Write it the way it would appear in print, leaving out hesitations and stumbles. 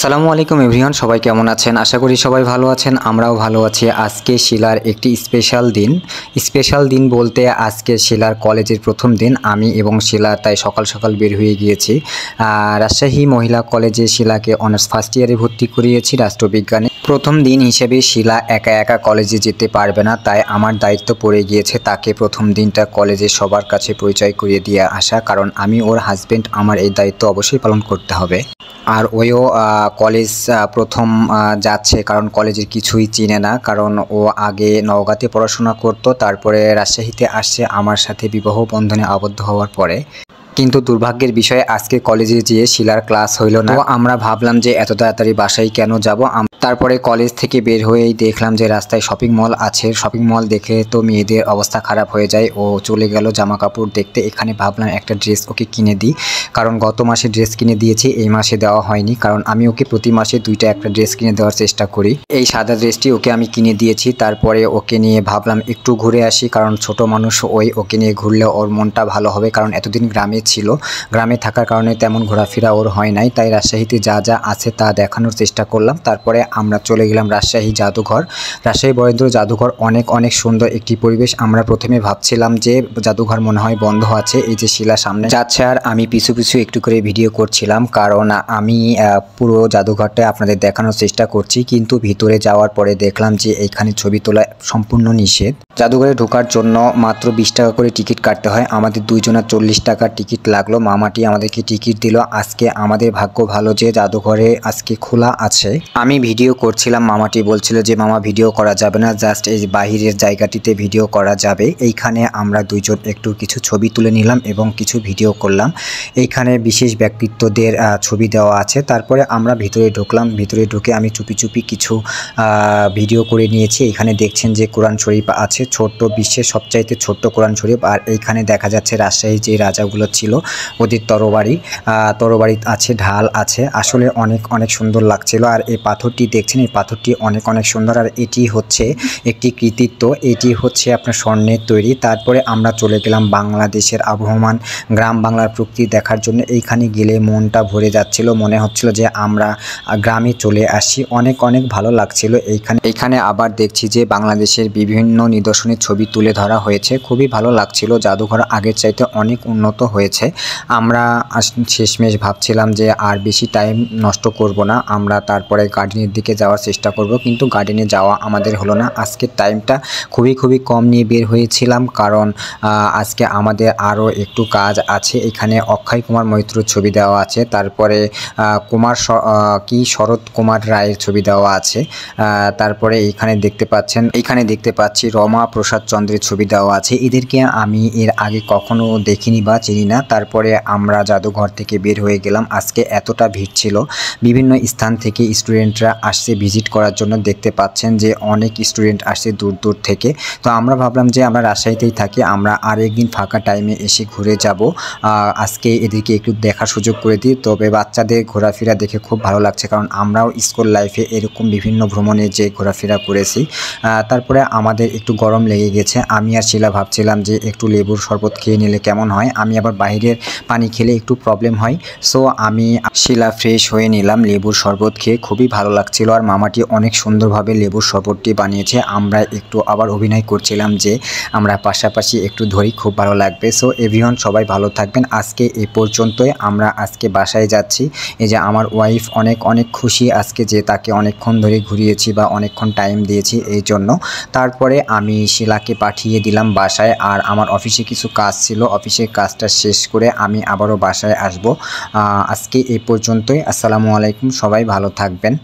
আসসালামু আলাইকুম এভরিওয়ান, সবাই কেমন আছেন? আশা করি সবাই ভালো আছেন। আমরাও ভালো আছি। আজকে শিলার একটি স্পেশাল দিন বলতে আজকে শিলার কলেজের প্রথম দিন। আমি এবং শিলা তাই সকাল সকাল বের হয়ে গিয়েছি। রাজশাহী মহিলা কলেজে শিলাকে অনার্স ফার্স্ট ইয়ারে ভর্তি করিয়েছি রাষ্ট্রবিজ্ঞানে। প্রথম দিন হিসেবে শিলা একা একা কলেজে যেতে পারবে না, তাই আমার দায়িত্ব পড়ে গিয়েছে তাকে প্রথম দিনটা কলেজে সবার কাছে পরিচয় করিয়ে দিয়ে আসা, কারণ আমি ওর হাজব্যান্ড, আমার এই দায়িত্ব অবশ্যই পালন করতে হবে। আর ওইও কলেজ প্রথম যাচ্ছে, কারণ কলেজের কিছুই চিনে না, কারণ ও আগে নওগাঁতে পড়াশোনা করতো, তারপরে রাজশাহীতে আসছে আমার সাথে বিবাহ বন্ধনে আবদ্ধ হওয়ার পরে। কিন্তু দুর্ভাগ্যের বিষয় আজকে কলেজে যেয়ে শিলার ক্লাস হইল না। তো আমরা ভাবলাম যে এত তাড়াতাড়ি বাসায় কেন যাব। তারপরে কলেজ থেকে বের হয়েই দেখলাম যে রাস্তায় শপিং মল আছে। শপিং মল দেখে তো মেয়েদের অবস্থা খারাপ হয়ে যায়। ও চলে গেল জামা কাপড় দেখতে। এখানে ভাবলাম একটা ড্রেস ওকে কিনে দিই, কারণ গত মাসে ড্রেস কিনে দিয়েছি, এই মাসে দেওয়া হয়নি, কারণ আমি ওকে প্রতি মাসে দুইটা একটা ড্রেস কিনে দেওয়ার চেষ্টা করি। এই সাদা ড্রেসটি ওকে আমি কিনে দিয়েছি। তারপরে ওকে নিয়ে ভাবলাম একটু ঘুরে আসি, কারণ ছোট মানুষ ওকে নিয়ে ঘুরলে ওর মনটা ভালো হবে, কারণ এতদিন গ্রামে থাকার কারণে তেমন ঘোরাফেরা ওর হয় নাই। তাই রাজশাহীতে যা যা আছে তা দেখানোর চেষ্টা করলাম। তারপরে আমরা চলে গেলাম রাজশাহী বরেন্দ্র জাদুঘর। অনেক সুন্দর একটি পরিবেশ। আমরা প্রথমে ভাবছিলাম যে জাদুঘর মনে হয় বন্ধ আছে, এই যে শিলা সামনে যাচ্ছে আর আমি পিছু একটু করে ভিডিও করছিলাম, কারণ আমি পুরো জাদুঘরটা আপনাদের দেখানোর চেষ্টা করছি। কিন্তু ভিতরে যাওয়ার পরে দেখলাম যে এইখানে ছবি তোলা সম্পূর্ণ নিষেধ। জাদুঘরে ঢোকার জন্য মাত্র 20 টাকা করে টিকিট কাটতে হয়। আমাদের দুইজনের 40 টাকার টিকিট লাগলো। মামাটি আমাদেরকে টিকিট দিল। আজকে আমাদের ভাগ্য ভালো যে জাদুঘরে আজকে খোলা আছে। আমি ভিডিও করছিলাম, মামাটি বলছিল যে মামা ভিডিও করা যাবে না, জাস্ট এই বাহিরের জায়গাটিতে ভিডিও করা যাবে। এইখানে আমরা দুইজন একটু কিছু ছবি তুলে নিলাম এবং কিছু ভিডিও করলাম। এইখানে বিশেষ ব্যক্তিত্বদের ছবি দেওয়া আছে। তারপরে আমরা ভিতরে ঢুকলাম। ভিতরে ঢুকে আমি চুপি কিছু ভিডিও করে নিয়েছি। এখানে দেখছেন যে কোরআন শরীফ আছে, বিশ্বের সবচাইতে ছোট্ট কোরআন শরীফ। আর এইখানে দেখা যাচ্ছে রাজশাহী যে রাজাগুলো ছিল ওদের তরবারি আছে, ঢাল আছে। আসলে অনেক সুন্দর লাগছিল। আর এই পাথরটি দেখছেন, এই পাথরটি অনেক সুন্দর। আর এটি হচ্ছে একটি কৃতিত্ব, এটি হচ্ছে আপনার স্বর্ণের তৈরি। তারপরে আমরা চলে গেলাম বাংলাদেশের আবহমান গ্রাম বাংলার প্রকৃতি দেখার জন্য। এইখানে গেলে মনটা ভরে যাচ্ছিল, মনে হচ্ছিল যে আমরা গ্রামে চলে আসি। অনেক ভালো লাগছিল। এইখানে আবার দেখছি যে বাংলাদেশের বিভিন্ন নিদর্শনের ছবি তুলে ধরা হয়েছে। খুবই ভালো লাগছিল। জাদুঘর আগের চাইতে অনেক উন্নত হয়েছে। আমরা শেষমেশ ভাবছিলাম যে আর বেশি টাইম নষ্ট করব না, আমরা তারপরে গার্ডেনের দিকে যাওয়ার চেষ্টা করব, কিন্তু গার্ডেনে যাওয়া আমাদের হলো না। আজকের টাইমটা খুবই কম নিয়ে বের হয়েছিলাম, কারণ আজকে আমাদের আরও একটু কাজ আছে। এখানে অক্ষয় কুমার মৈত্রর ছবি দেওয়া আছে, তারপরে শরৎ কুমার রায়ের ছবি দেওয়া আছে। তারপরে এইখানে দেখতে পাচ্ছি রমা প্রসাদ চন্দ্রের ছবি দেওয়া আছে। এদেরকে আমি এর আগে কখনো দেখিনি বা চিনি না। তারপরে আমরা জাদুঘর থেকে বের হয়ে গেলাম। আজকে এতটা ভিড় ছিল, বিভিন্ন স্থান থেকে স্টুডেন্টরা আসছে ভিজিট করার জন্য। দেখতে পাচ্ছেন যে অনেক স্টুডেন্ট আসছে দূর থেকে। তো আমরা ভাবলাম যে আমরা রাজশাহীতেই থাকি, আমরা আরেকদিন ফাঁকা টাইমে এসে ঘুরে যাব। আজকে এদেরকে একটু দেখার সুযোগ করে দিই। তবে বাচ্চাদের ঘোরাফেরা দেখে খুব ভালো লাগছে, কারণ আমরাও স্কুল লাইফে এরকম বিভিন্ন ভ্রমণে যে ঘোরাফেরা করেছি। তারপরে আমাদের একটু গরম লেগে গেছে। আমি আর শিলা ভাবছিলাম যে একটু লেবুর শরবত খেয়ে নিলে কেমন হয়। আমি আবার বাইরের পানি খেলে একটু প্রবলেম হয়, সো আমি শিলা ফ্রেশ হয়ে নিলাম লেবুর শরবত খেয়ে। খুবই ভালো লাগছিল। আর মামাটি অনেক সুন্দরভাবে লেবুর শরবতটি বানিয়েছে। আমরা একটু আবার অভিনয় করছিলাম যে আমরা পাশাপাশি একটু ধরি, খুব ভালো লাগবে। সো এভরিওয়ান, সবাই ভালো থাকবেন। আজকে এই পর্যন্তই। আমরা আজকে বাসায় যাচ্ছি। এই যে আমার ওয়াইফ অনেক খুশি আজকে, যে তাকে অনেকক্ষণ ধরে ঘুরিয়েছি বা অনেকক্ষণ টাইম দিয়েছি এই জন্য। তারপরে আমি শিলাকে পাঠিয়ে দিলাম বাসায়। আর আমার অফিসে কিছু কাজ ছিল, অফিসের কাজটা শেষ করে আমি আবারও বাসায় আসব। আজকে এই পর্যন্তই। আসসালামু আলাইকুম, সবাই ভালো থাকবেন।